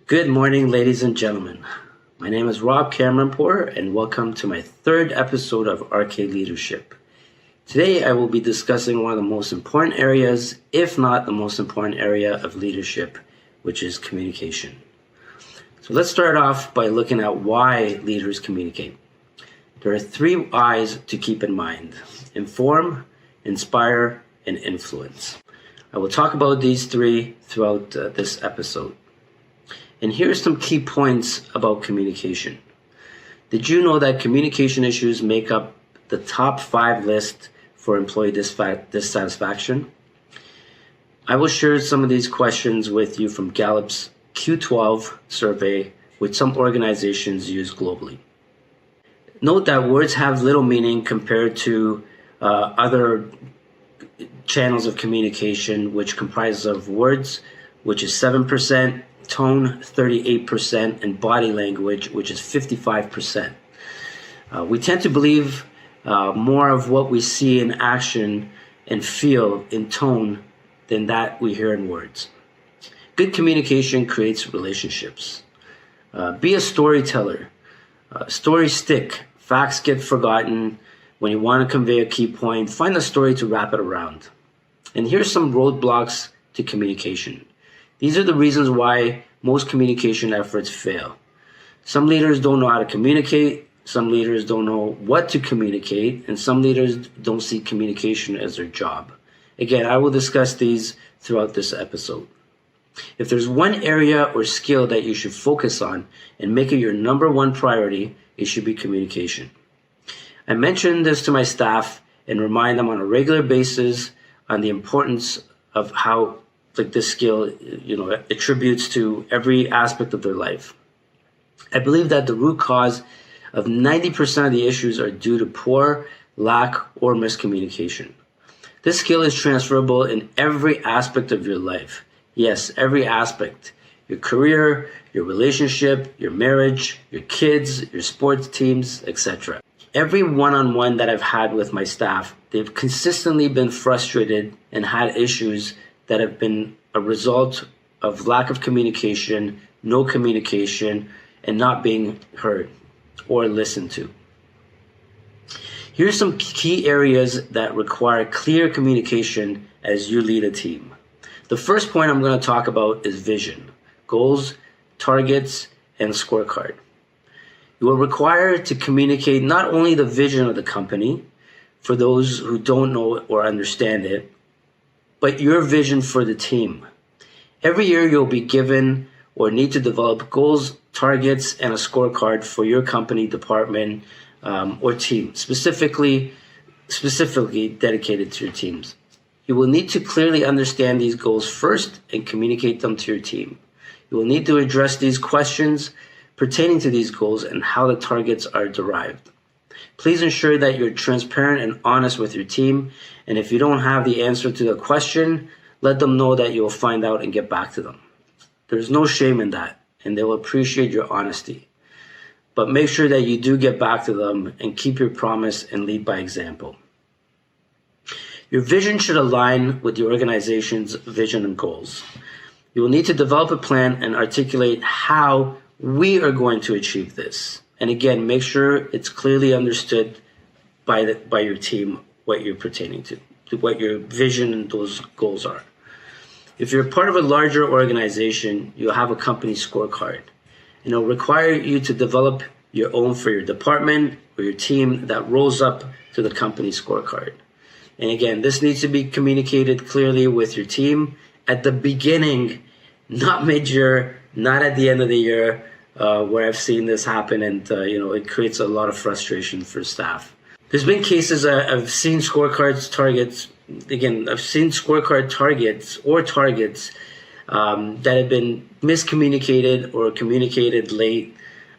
Good morning, ladies and gentlemen. My name is Rob Cameronpour, and welcome to my third episode of RK Leadership. Today, I will be discussing one of the most important areas, if not the most important area of leadership, which is communication. So let's start off by looking at why leaders communicate. There are 3 I's to keep in mind: inform, inspire, and influence. I will talk about these 3 throughout this episode. And here's some key points about communication. Did you know that communication issues make up the top 5 list for employee dissatisfaction? I will share some of these questions with you from Gallup's Q12 survey, which some organizations use globally. Note that words have little meaning compared to other channels of communication, which comprises of words, which is 7%, tone 38%, and body language, which is 55%. We tend to believe more of what we see in action and feel in tone than that we hear in words. Good communication creates relationships. Be a storyteller. Stories stick. Facts get forgotten. When you want to convey a key point, find a story to wrap it around. And here's some roadblocks to communication. These are the reasons why most communication efforts fail. Some leaders don't know how to communicate, some leaders don't know what to communicate, and some leaders don't see communication as their job. Again, I will discuss these throughout this episode. If there's one area or skill that you should focus on and make it your number 1 priority, it should be communication. I mention this to my staff and remind them on a regular basis on the importance of how this skill, attributes to every aspect of their life. I believe that the root cause of 90% of the issues are due to poor, lack, or miscommunication. This skill is transferable in every aspect of your life. Yes, every aspect. Your career, your relationship, your marriage, your kids, your sports teams, etc. Every one-on-one that I've had with my staff, they've consistently been frustrated and had issues that have been a result of lack of communication, no communication, and not being heard or listened to. Here's some key areas that require clear communication as you lead a team. The first point I'm going to talk about is vision, goals, targets, and scorecard. You will require to communicate not only the vision of the company, for those who don't know or understand it, but your vision for the team. Every year you'll be given or need to develop goals, targets, and a scorecard for your company, department, or team, specifically dedicated to your teams. You will need to clearly understand these goals first and communicate them to your team. You will need to address these questions pertaining to these goals and how the targets are derived. Please ensure that you're transparent and honest with your team, and if you don't have the answer to the question, let them know that you'll find out and get back to them. There's no shame in that, and they will appreciate your honesty. But make sure that you do get back to them and keep your promise and lead by example. Your vision should align with your organization's vision and goals. You will need to develop a plan and articulate how we are going to achieve this. And again, make sure it's clearly understood by your team what you're pertaining to what your vision and those goals are. If you're part of a larger organization, you'll have a company scorecard. And it'll require you to develop your own for your department or your team that rolls up to the company scorecard. And again, this needs to be communicated clearly with your team at the beginning, not mid-year, not at the end of the year, where I've seen this happen, and it creates a lot of frustration for staff. There's been cases I've seen scorecard targets or targets that have been miscommunicated or communicated late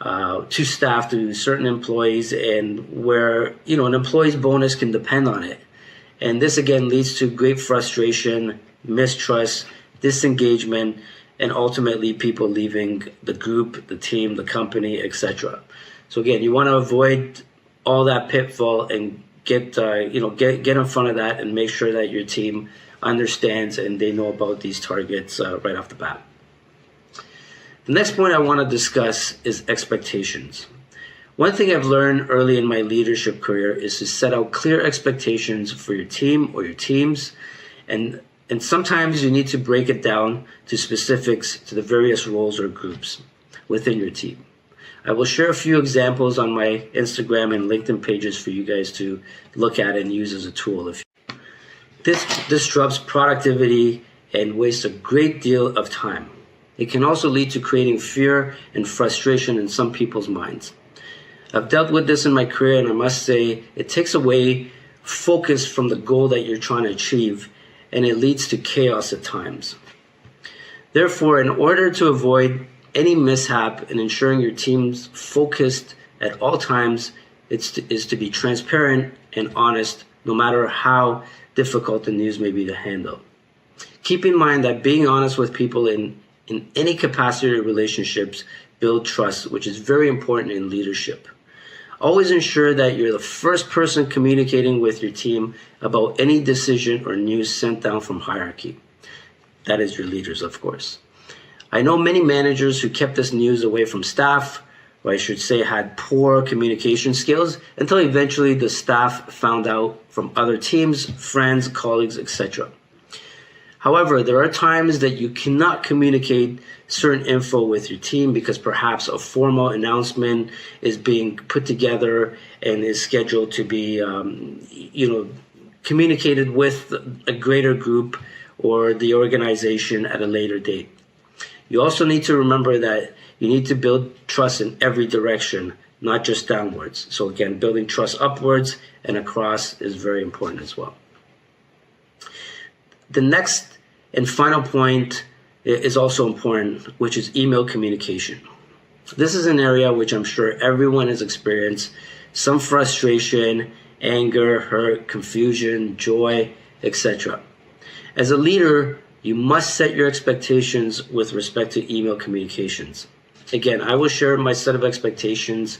to staff, to certain employees, and where an employee's bonus can depend on it. And this again leads to great frustration, mistrust, disengagement, and ultimately people leaving the group, the team, the company, etc. So again, you want to avoid all that pitfall and get in front of that and make sure that your team understands and they know about these targets right off the bat. The next point I want to discuss is expectations. One thing I've learned early in my leadership career is to set out clear expectations for your team or your teams, and sometimes you need to break it down to specifics to the various roles or groups within your team. I will share a few examples on my Instagram and LinkedIn pages for you guys to look at and use as a tool. This disrupts productivity and wastes a great deal of time. It can also lead to creating fear and frustration in some people's minds. I've dealt with this in my career, and I must say it takes away focus from the goal that you're trying to achieve, and it leads to chaos at times. Therefore, in order to avoid any mishap in ensuring your team's focused at all times, is to be transparent and honest, no matter how difficult the news may be to handle. Keep in mind that being honest with people in any capacity of relationships build trust, which is very important in leadership. Always ensure that you're the first person communicating with your team about any decision or news sent down from hierarchy. That is your leaders, of course. I know many managers who kept this news away from staff, or I should say had poor communication skills, until eventually the staff found out from other teams, friends, colleagues, etc. However, there are times that you cannot communicate certain info with your team because perhaps a formal announcement is being put together and is scheduled to be, communicated with a greater group or the organization at a later date. You also need to remember that you need to build trust in every direction, not just downwards. So again, building trust upwards and across is very important as well. The next and final point is also important, which is email communication. This is an area which I'm sure everyone has experienced some frustration, anger, hurt, confusion, joy, etc. As a leader, you must set your expectations with respect to email communications. Again, I will share my set of expectations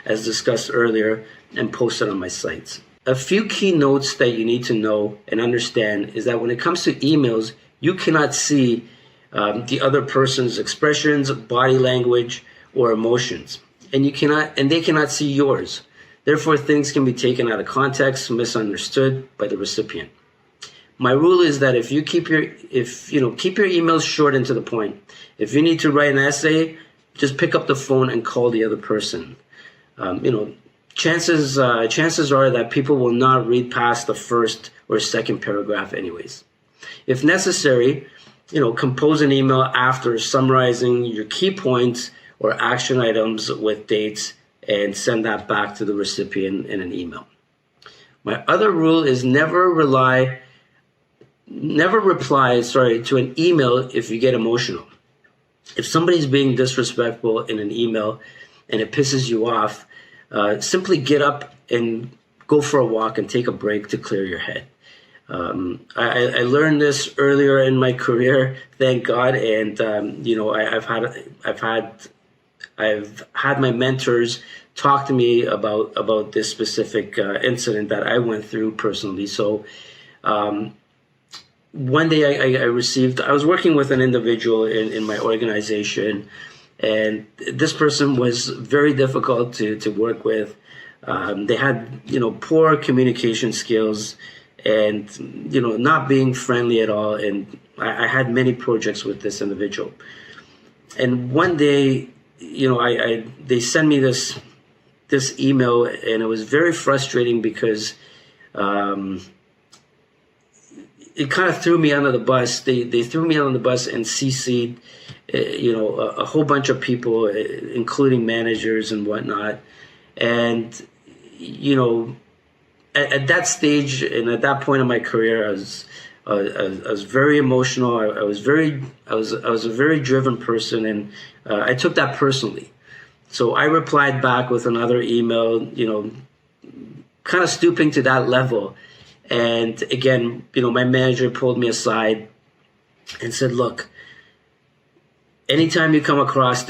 as discussed earlier and post it on my sites. A few key notes that you need to know and understand is that when it comes to emails, you cannot see the other person's expressions, body language, or emotions, and they cannot see yours. Therefore, things can be taken out of context, misunderstood by the recipient. My rule is that if you keep your emails short and to the point. If you need to write an essay, just pick up the phone and call the other person. Chances are that people will not read past the first or second paragraph anyways. If necessary, compose an email after summarizing your key points or action items with dates and send that back to the recipient in an email. My other rule is never reply to an email if you get emotional. If somebody's being disrespectful in an email and it pisses you off, simply get up and go for a walk and take a break to clear your head. I learned this earlier in my career, thank God, and I've had my mentors talk to me about this specific incident that I went through personally. So one day I was working with an individual in my organization, and this person was very difficult to work with. They had poor communication skills, and not being friendly at all. And I had many projects with this individual. And one day, they sent me this email, and it was very frustrating because it kind of threw me under the bus. They threw me under the bus and CC'd a whole bunch of people, including managers and whatnot. And at that stage and at that point in my career, I was very emotional. I was a very driven person, and I took that personally. So I replied back with another email, kind of stooping to that level. And again, my manager pulled me aside and said, "Look, anytime you come across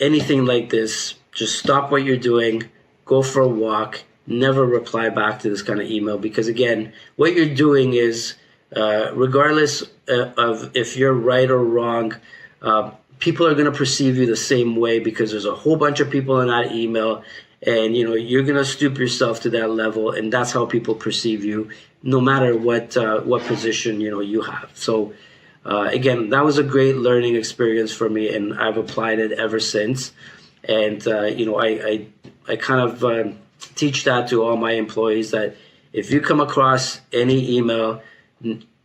anything like this, just stop what you're doing, go for a walk, never reply back to this kind of email, because again, what you're doing is, regardless of if you're right or wrong, people are going to perceive you the same way, because there's a whole bunch of people in that email, and you're going to stoop yourself to that level, and that's how people perceive you, no matter what position you have. So again, that was a great learning experience for me, and I've applied it ever since. And I kind of teach that to all my employees, that if you come across any email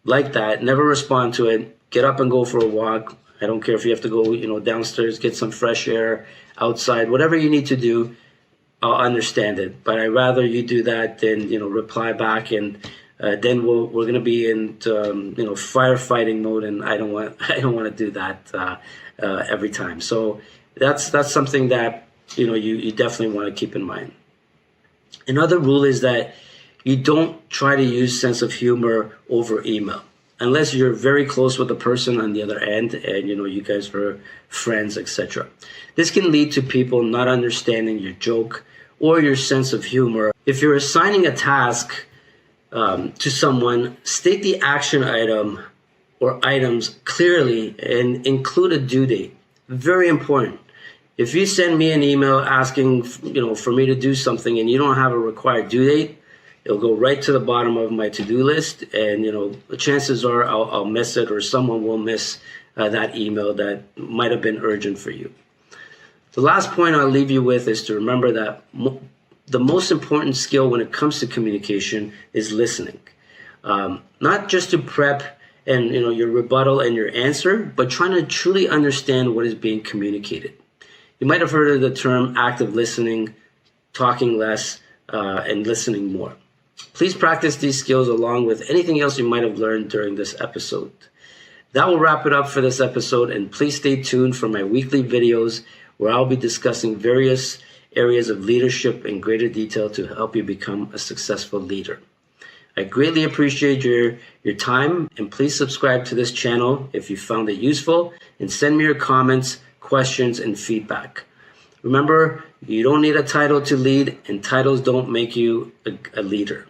like that, never respond to it. Get up and go for a walk. I don't care if you have to go downstairs, get some fresh air outside, whatever you need to do. I'll understand it, but I'd rather you do that than reply back, and then we're going to be in firefighting mode, and I don't want to do that every time. So that's something that you definitely want to keep in mind. Another rule is that you don't try to use sense of humor over email, unless you're very close with the person on the other end, and you guys were friends, etc. This can lead to people not understanding your joke or your sense of humor. If you're assigning a task to someone, state the action item or items clearly and include a due date. Very important. If you send me an email asking for me to do something and you don't have a required due date, it'll go right to the bottom of my to-do list, and the chances are I'll miss it, or someone will miss that email that might have been urgent for you. The last point I'll leave you with is to remember that the most important skill when it comes to communication is listening. Not just to prep and your rebuttal and your answer, but trying to truly understand what is being communicated. You might have heard of the term active listening, talking less, and listening more. Please practice these skills along with anything else you might have learned during this episode. That will wrap it up for this episode, and please stay tuned for my weekly videos where I'll be discussing various areas of leadership in greater detail to help you become a successful leader. I greatly appreciate your time, and please subscribe to this channel if you found it useful, and send me your comments, questions, and feedback. Remember, you don't need a title to lead, and titles don't make you a leader.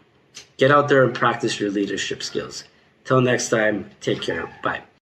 Get out there and practice your leadership skills. Till next time, take care. Bye.